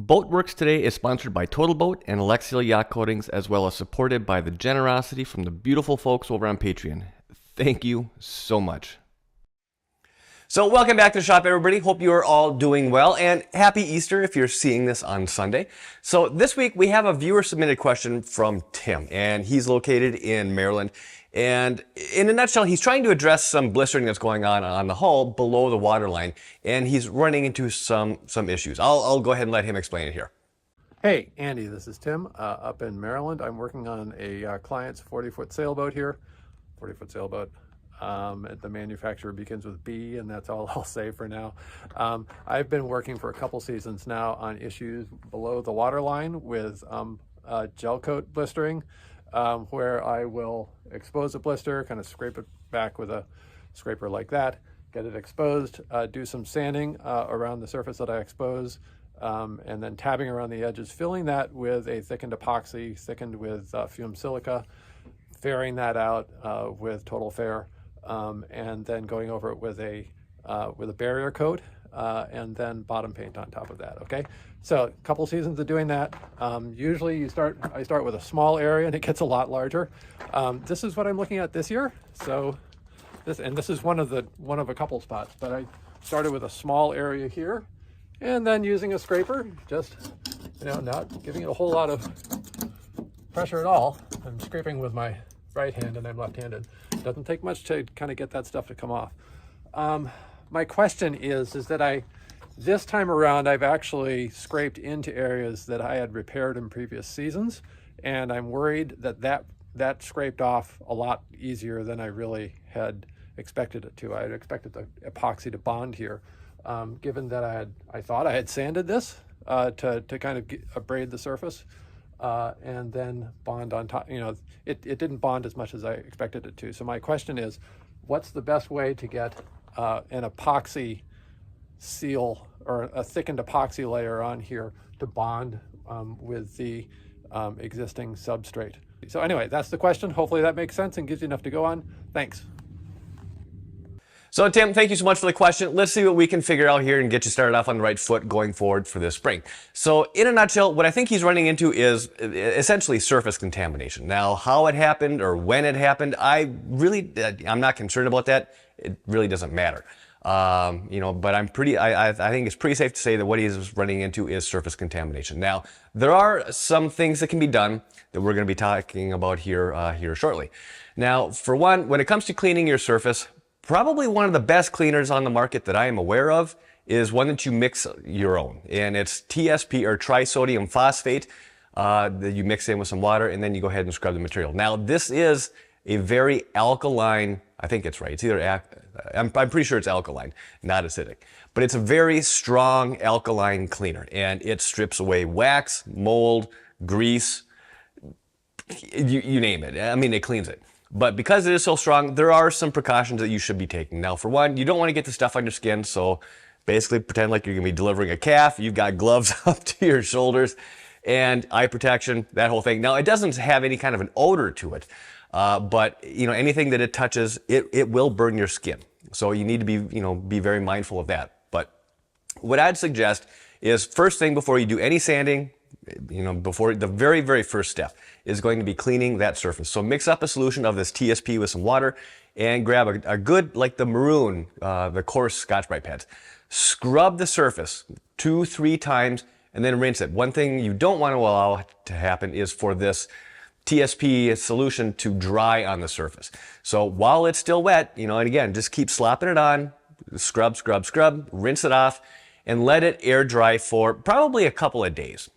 Boatworks Today is sponsored by Total Boat and Alexial Yacht Coatings, as well as supported by the generosity from the beautiful folks over on Patreon. Thank you so much. So welcome back to the shop, everybody. Hope you are all doing well, and happy Easter if you're seeing this on Sunday. So this week we have a viewer submitted question from Tim, and he's located in Maryland. And in a nutshell, he's trying to address some blistering that's going on the hull below the waterline, and he's running into some issues. I'll go ahead and let him explain it here. Hey, Andy, this is Tim up in Maryland. I'm working on a client's 40-foot sailboat here, 40-foot sailboat. The manufacturer begins with B, and that's all I'll say for now. I've been working for a couple seasons now on issues below the waterline with Gelcoat blistering, where I will expose a blister, kind of scrape it back with a scraper like that, get it exposed, do some sanding around the surface that I expose, and then tabbing around the edges, filling that with a thickened epoxy, thickened with fumed silica, fairing that out with Total Fair, and then going over it with a barrier coat, and then bottom paint on top of that. Okay, so a couple seasons of doing that. Usually I start with a small area and it gets a lot larger. This is what I'm looking at this year. So this is one of a couple spots, but I started with a small area here, and then using a scraper, just not giving it a whole lot of pressure at all. I'm scraping with my right hand and I'm left-handed. It doesn't take much to kind of get that stuff to come off. My question is that this time around, I've actually scraped into areas that I had repaired in previous seasons, and I'm worried that scraped off a lot easier than I really had expected it to. I had expected the epoxy to bond here, given that I thought I had sanded this to kind of abrade the surface and then bond on top. It didn't bond as much as I expected it to. So my question is, what's the best way to get an epoxy seal or a thickened epoxy layer on here to bond with the existing substrate? So anyway, that's the question. Hopefully that makes sense and gives you enough to go on. Thanks. So Tim, thank you so much for the question. Let's see what we can figure out here and get you started off on the right foot going forward for this spring. So in a nutshell, what I think he's running into is essentially surface contamination. Now, how it happened or when it happened, I'm not concerned about that. It really doesn't matter. But I think it's pretty safe to say that what he's running into is surface contamination. Now, there are some things that can be done that we're going to be talking about here shortly. Now, for one, when it comes to cleaning your surface, probably one of the best cleaners on the market that I am aware of is one that you mix your own, and it's TSP or trisodium phosphate that you mix in with some water, and then you go ahead and scrub the material. Now, this is a very alkaline, I think it's right, it's either, I'm pretty sure it's alkaline, not acidic, but it's a very strong alkaline cleaner, and it strips away wax, mold, grease, you name it. I mean, it cleans it. But because it is so strong, there are some precautions that you should be taking. Now, for one, you don't want to get the stuff on your skin, so basically pretend like you're going to be delivering a calf. You've got gloves up to your shoulders and eye protection, that whole thing. Now, it doesn't have any kind of an odor to it, but anything that it touches, it will burn your skin. So you need to be very mindful of that. But what I'd suggest is, first thing before you do any sanding, before the very, very first step is going to be cleaning that surface. So mix up a solution of this TSP with some water and grab a good, like the maroon, the coarse Scotch-Brite pads. Scrub the surface 2-3 times and then rinse it. One thing you don't want to allow to happen is for this TSP solution to dry on the surface. So while it's still wet, and again, just keep slopping it on, scrub, scrub, scrub, rinse it off, and let it air dry for probably a couple of days.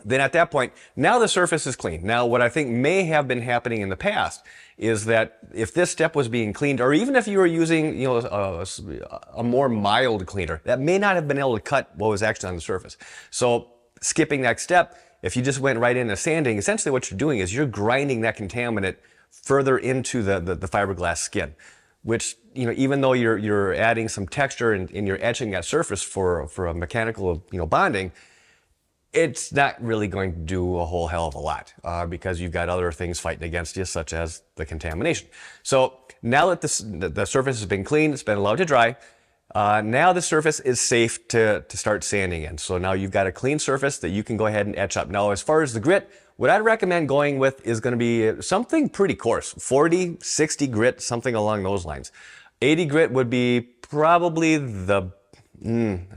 Then at that point, now the surface is clean. Now, what I think may have been happening in the past is that if this step was being cleaned, or even if you were using, a more mild cleaner, that may not have been able to cut what was actually on the surface. So skipping that step, if you just went right into sanding, essentially what you're doing is you're grinding that contaminant further into the fiberglass skin, which, even though you're adding some texture and you're etching that surface for a mechanical, bonding, it's not really going to do a whole hell of a lot because you've got other things fighting against you, such as the contamination. So now that the surface has been cleaned, it's been allowed to dry, Now the surface is safe to start sanding in. So now you've got a clean surface that you can go ahead and etch up. Now, as far as the grit, what I'd recommend going with is going to be something pretty coarse, 40, 60 grit, something along those lines. 80 grit would be probably the,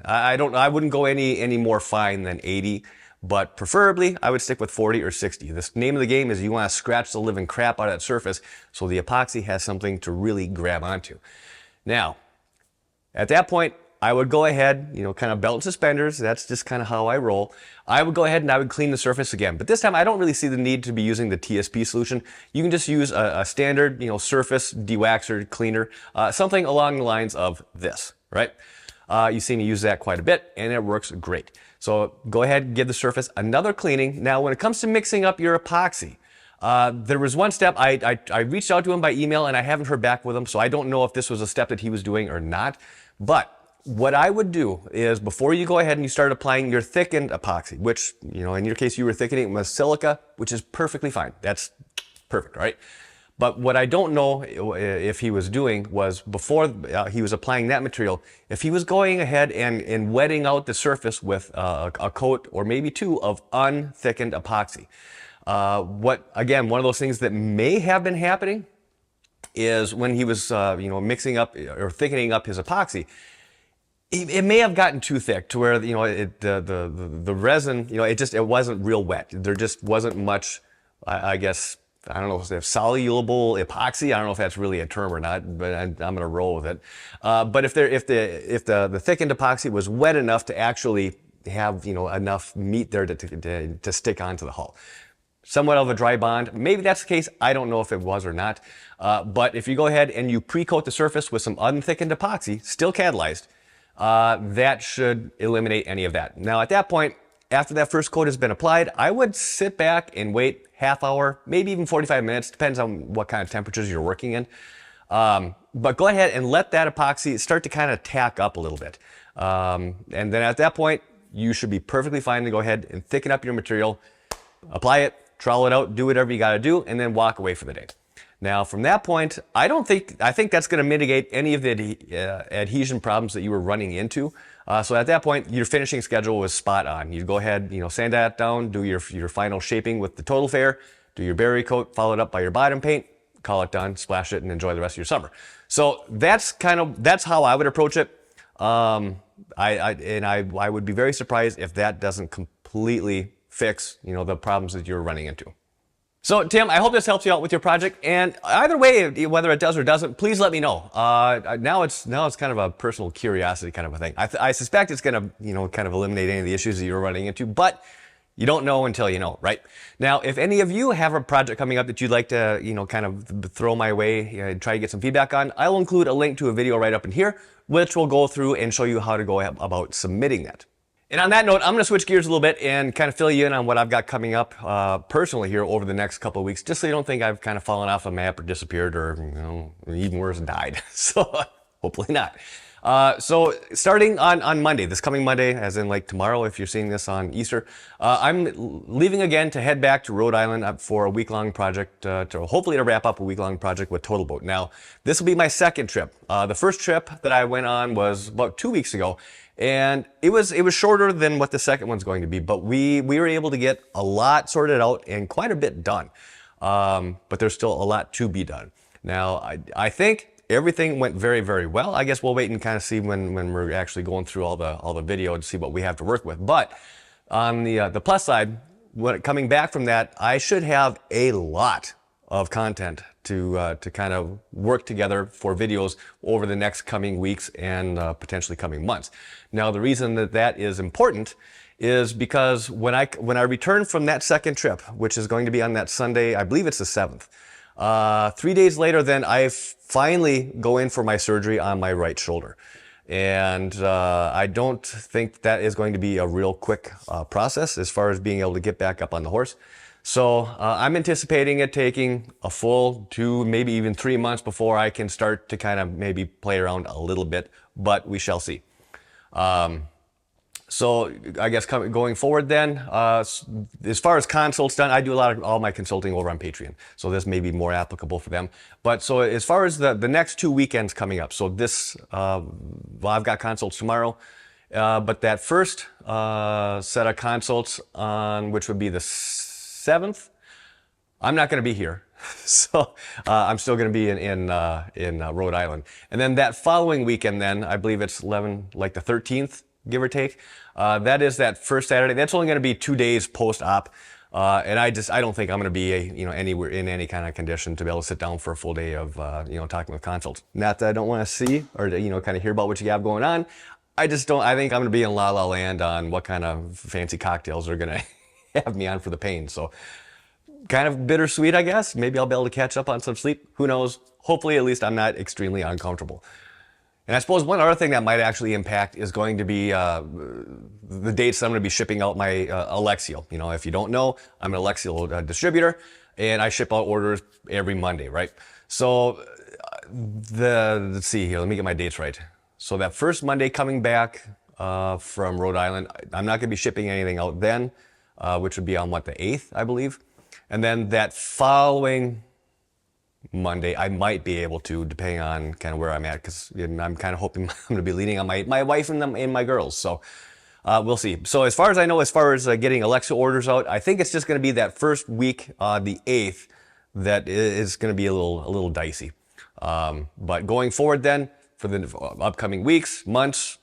I wouldn't go any more fine than 80, but preferably I would stick with 40 or 60. The name of the game is you want to scratch the living crap out of that surface so the epoxy has something to really grab onto. Now, at that point, I would go ahead, kind of belt and suspenders. That's just kind of how I roll. I would go ahead and I would clean the surface again. But this time, I don't really see the need to be using the TSP solution. You can just use a standard, surface dewaxer cleaner, something along the lines of this, right? You see me use that quite a bit, and it works great. So go ahead and give the surface another cleaning. Now, when it comes to mixing up your epoxy, there was one step, I reached out to him by email, and I haven't heard back with him, so I don't know if this was a step that he was doing or not. But what I would do is before you go ahead and you start applying your thickened epoxy, which, in your case, you were thickening with silica, which is perfectly fine. That's perfect, right? But what I don't know if he was doing was before he was applying that material, if he was going ahead and wetting out the surface with a coat or maybe two of unthickened epoxy. Again, one of those things that may have been happening is when he was, mixing up or thickening up his epoxy, it may have gotten too thick to where, the resin, it wasn't real wet. There just wasn't much, I guess, I don't know if it's soluble epoxy. I don't know if that's really a term or not, but I'm going to roll with it. But if the thickened epoxy was wet enough to actually have, enough meat there to stick onto the hull. Somewhat of a dry bond. Maybe that's the case. I don't know if it was or not. But if you go ahead and you pre-coat the surface with some unthickened epoxy, still catalyzed, that should eliminate any of that. Now, at that point, after that first coat has been applied, I would sit back and wait half hour, maybe even 45 minutes, depends on what kind of temperatures you're working in. But go ahead and let that epoxy start to kind of tack up a little bit. And then at that point, you should be perfectly fine to go ahead and thicken up your material, apply it, trowel it out, do whatever you got to do, and then walk away for the day. Now, from that point, I think that's going to mitigate any of the adhesion problems that you were running into. So at that point, your finishing schedule was spot on. You go ahead, sand that down, do your final shaping with the total fair, do your barrier coat, follow it up by your bottom paint, call it done, splash it, and enjoy the rest of your summer. So that's how I would approach it. I would be very surprised if that doesn't completely fix, the problems that you're running into. So, Tim, I hope this helps you out with your project. And either way, whether it does or doesn't, please let me know. Now it's kind of a personal curiosity kind of a thing. I suspect it's going to, kind of eliminate any of the issues that you're running into, but you don't know until you know, right? Now, if any of you have a project coming up that you'd like to, kind of throw my way, try to get some feedback on, I'll include a link to a video right up in here, which will go through and show you how to go about submitting that. And on that note, I'm going to switch gears a little bit and kind of fill you in on what I've got coming up personally here over the next couple of weeks, just so you don't think I've kind of fallen off a map or disappeared or, even worse, died. So hopefully not. So starting on Monday, this coming Monday, as in like tomorrow, if you're seeing this on Easter, I'm leaving again to head back to Rhode Island for a week-long project, hopefully to wrap up a week-long project with Total Boat. Now, this will be my second trip. The first trip that I went on was about 2 weeks ago. And it was shorter than what the second one's going to be, but we were able to get a lot sorted out and quite a bit done. But there's still a lot to be done. Now, I think everything went very, very well. I guess we'll wait and kind of see when we're actually going through all the video to see what we have to work with. But on the plus side, coming back from that, I should have a lot of content to kind of work together for videos over the next coming weeks and potentially coming months. Now, the reason that is important is because when I return from that second trip, which is going to be on that Sunday, I believe it's the 7th, 3 days later, then I finally go in for my surgery on my right shoulder. And I don't think that is going to be a real quick process as far as being able to get back up on the horse. So I'm anticipating it taking a full 2, maybe even 3 months before I can start to kind of maybe play around a little bit, but we shall see. So I guess going forward then, as far as consults done, I do all my consulting over on Patreon. So this may be more applicable for them. But so as far as the next 2 weekends coming up, so this, well, I've got consults tomorrow, but that first set of consults on, which would be the 7th, I'm not going to be here. So I'm still going to be in Rhode Island. And then that following weekend then, I believe it's like the 13th, give or take. That is that first Saturday. That's only going to be 2 days post-op. And I don't think I'm going to be, anywhere in any kind of condition to be able to sit down for a full day of, talking with consults. Not that I don't want to see or, kind of hear about what you have going on. I think I'm going to be in La La Land on what kind of fancy cocktails are going to have me on for the pain. So kind of bittersweet, I guess. Maybe I'll be able to catch up on some sleep. Who knows? Hopefully, at least I'm not extremely uncomfortable. And I suppose one other thing that might actually impact is going to be the dates that I'm going to be shipping out my Alexial. If you don't know, I'm an Alexial distributor, and I ship out orders every Monday, right? So let's see here. Let me get my dates right. So that first Monday coming back from Rhode Island, I'm not going to be shipping anything out then, which would be on the 8th, I believe. And then that following Monday, I might be able to, depending on kind of where I'm at, because I'm kind of hoping I'm going to be leaning on my wife and my girls. So we'll see. So as far as I know, as far as getting Alexa orders out, I think it's just going to be that first week, the 8th, that is going to be a little dicey. But going forward then, for the upcoming weeks, months,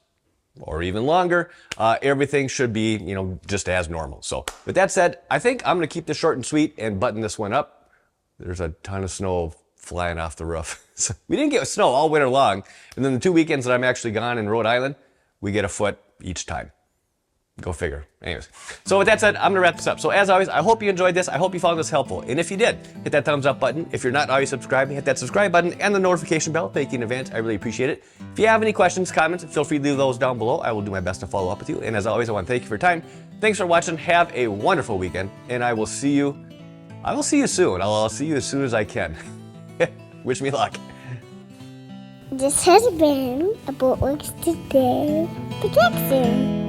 or even longer, everything should be, just as normal. So with that said, I think I'm going to keep this short and sweet and button this one up. There's a ton of snow flying off the roof. So we didn't get snow all winter long. And then the 2 weekends that I'm actually gone in Rhode Island, we get a foot each time. Go figure. Anyways, so with that said, I'm gonna wrap this up. So as always, I hope you enjoyed this. I hope you found this helpful. And if you did, hit that thumbs up button. If you're not already subscribed, hit that subscribe button and the notification bell. Thank you in advance. I really appreciate it. If you have any questions, comments, feel free to leave those down below. I will do my best to follow up with you. And as always, I want to thank you for your time. Thanks for watching. Have a wonderful weekend. And I will see you soon. I'll see you as soon as I can. Wish me luck. This has been a BoatworksToday production.